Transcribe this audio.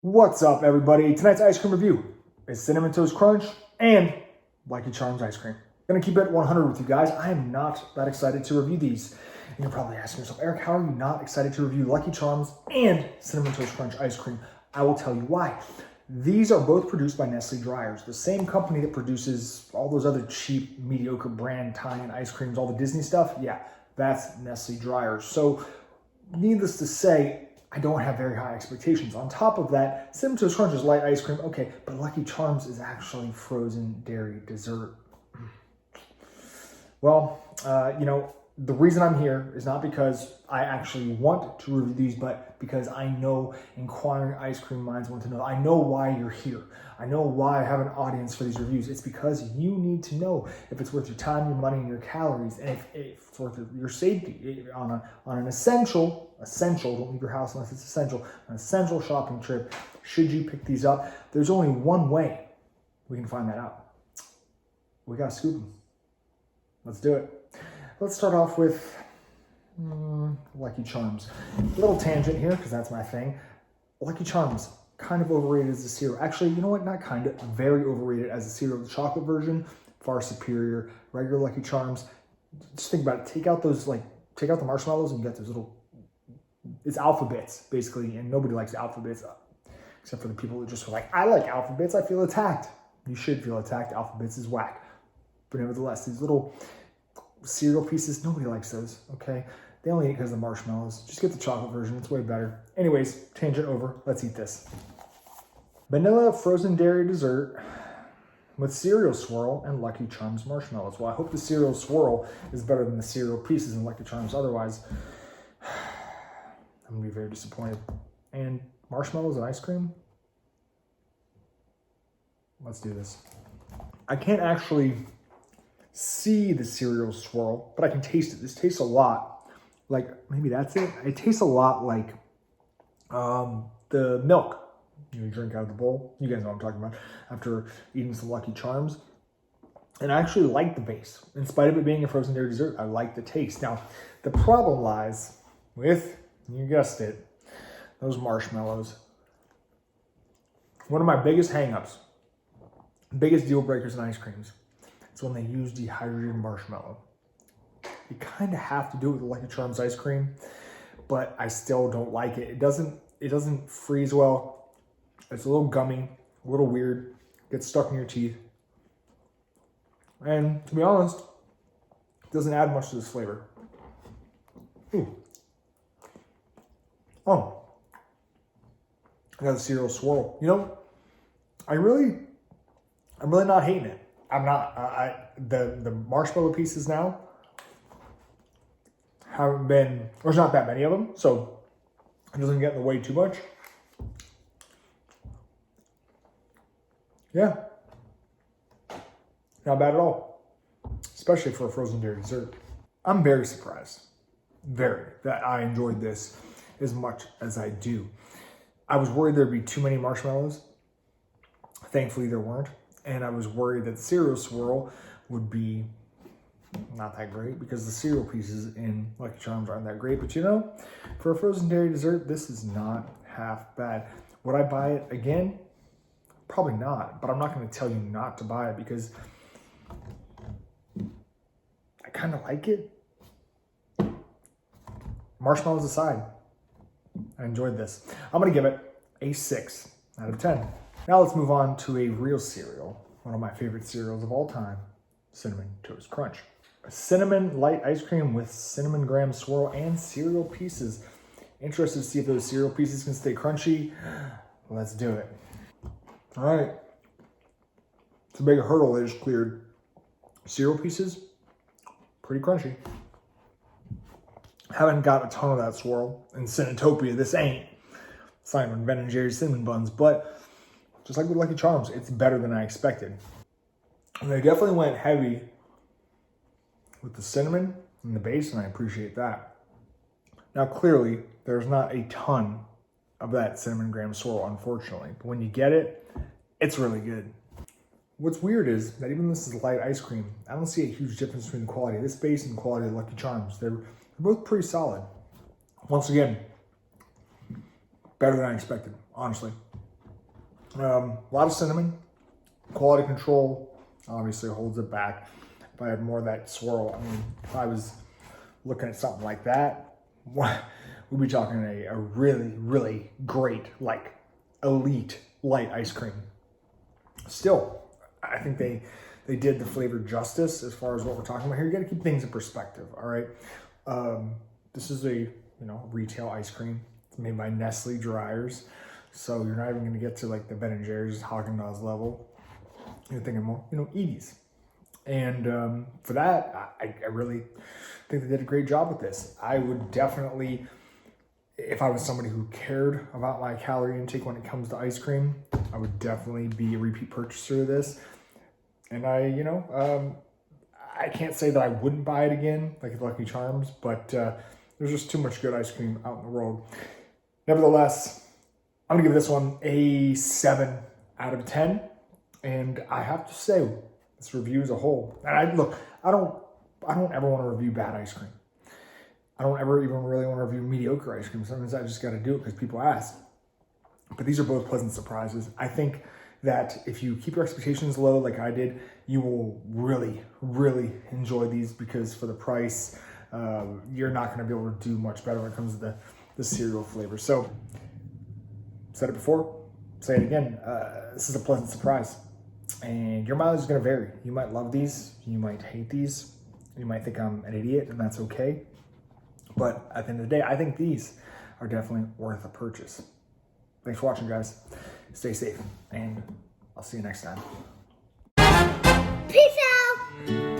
What's up, everybody? Tonight's ice cream review is Cinnamon Toast Crunch and Lucky Charms ice cream. I'm gonna keep it 100 with you guys. I am not that excited to review these. And you're probably asking yourself, Eric, how are you not excited to review Lucky Charms and Cinnamon Toast Crunch ice cream? I will tell you why. These are both produced by Nestle Dryers, the same company that produces all those other cheap, mediocre brand tie-in ice creams, all the Disney stuff. Yeah, that's Nestle Dryers. So, needless to say, I don't have very high expectations. On top of that, Cinnamon Toast Crunch is light ice cream, okay, but Lucky Charms is actually frozen dairy dessert. Well, the reason I'm here is not because I actually want to review these, but because I know inquiring ice cream minds want to know. I know why you're here. I know why I have an audience for these reviews. It's because you need to know if it's worth your time, your money, and your calories, and if it's worth your safety on an essential, don't leave your house unless it's essential, an essential shopping trip. Should you pick these up? There's only one way we can find that out. We gotta scoop them. Let's do it. Let's start off with Lucky Charms. A little tangent here, because that's my thing. Lucky Charms, kind of overrated as a cereal. Actually, you know what? Not kind of. Very overrated as a cereal. The chocolate version, far superior. Regular Lucky Charms. Just think about it. Take out the marshmallows and you get those little, it's alphabets, basically. And nobody likes alphabets, except for the people that just are like, I like alphabets. I feel attacked. You should feel attacked. Alphabets is whack. But nevertheless, these little cereal pieces, nobody likes those, okay? They only eat because of the marshmallows. Just get the chocolate version, it's way better. Anyways, tangent over, let's eat this. Vanilla frozen dairy dessert with cereal swirl and Lucky Charms marshmallows. Well, I hope the cereal swirl is better than the cereal pieces in Lucky Charms. Otherwise, I'm gonna be very disappointed. And marshmallows and ice cream? Let's do this. I can't actually see the cereal swirl, but I can taste it. This tastes a lot like, maybe that's it. It tastes a lot like the milk you drink out of the bowl. You guys know what I'm talking about. After eating some Lucky Charms. And I actually like the base. In spite of it being a frozen dairy dessert, I like the taste. Now, the problem lies with, you guessed it, those marshmallows. One of my biggest hangups, biggest deal breakers in ice creams, is when they use dehydrated marshmallow. You kind of have to do it with Lucky Charms ice cream, but I still don't like it. It doesn't freeze well. It's a little gummy, a little weird, gets stuck in your teeth. And to be honest, it doesn't add much to this flavor. Ooh. Oh, I got a cereal swirl. You know, I'm really not hating it. I'm not. The marshmallow pieces now haven't been. There's not that many of them, so it doesn't get in the way too much. Yeah, not bad at all, especially for a frozen dairy dessert. I'm very surprised, that I enjoyed this as much as I do. I was worried there'd be too many marshmallows. Thankfully, there weren't. And I was worried that the cereal swirl would be not that great because the cereal pieces in Lucky Charms aren't that great. But you know, for a frozen dairy dessert, this is not half bad. Would I buy it again? Probably not. But I'm not going to tell you not to buy it because I kind of like it. Marshmallows aside, I enjoyed this. I'm going to give it a 6 out of 10. Now let's move on to a real cereal, one of my favorite cereals of all time, Cinnamon Toast Crunch. A cinnamon light ice cream with cinnamon graham swirl and cereal pieces. Interested to see if those cereal pieces can stay crunchy. Let's do it. All right. It's a big hurdle they just cleared. Cereal pieces, pretty crunchy. Haven't got a ton of that swirl in Cinnatopia. This ain't. It's not even Ben & Jerry's cinnamon buns, but just like with Lucky Charms, it's better than I expected. And they definitely went heavy with the cinnamon and the base, and I appreciate that. Now, clearly, there's not a ton of that cinnamon graham swirl, unfortunately. But when you get it, it's really good. What's weird is that even though this is light ice cream, I don't see a huge difference between the quality of this base and the quality of Lucky Charms. They're both pretty solid. Once again, better than I expected, honestly. A lot of cinnamon, quality control obviously holds it back. If I had more of that swirl, I mean, if I was looking at something like that, we'd be talking a really, really great, like elite light ice cream. Still, I think they did the flavor justice as far as what we're talking about here. You got to keep things in perspective, all right? This is a retail ice cream. It's made by Nestle Dryers, so you're not even going to get to like the Ben and Jerry's Haagen-Dazs level. You're thinking more, Edie's. And for that, I really think they did a great job with this. I would definitely, if I was somebody who cared about my calorie intake when it comes to ice cream, I would definitely be a repeat purchaser of this. And I can't say that I wouldn't buy it again, like Lucky Charms, but there's just too much good ice cream out in the world. Nevertheless, I'm gonna give this one a 7 out of 10. And I have to say, this review as a whole, and I don't ever want to review bad ice cream. I don't ever even really want to review mediocre ice cream. Sometimes I just got to do it because people ask. But these are both pleasant surprises. I think that if you keep your expectations low like I did, you will really, really enjoy these, because for the price, you're not going to be able to do much better when it comes to the cereal flavor. So, said it before, say it again. This is a pleasant surprise. And your mileage is going to vary. You might love these. You might hate these. You might think I'm an idiot, and that's okay. But at the end of the day, I think these are definitely worth a purchase. Thanks for watching, guys. Stay safe, and I'll see you next time. Peace out.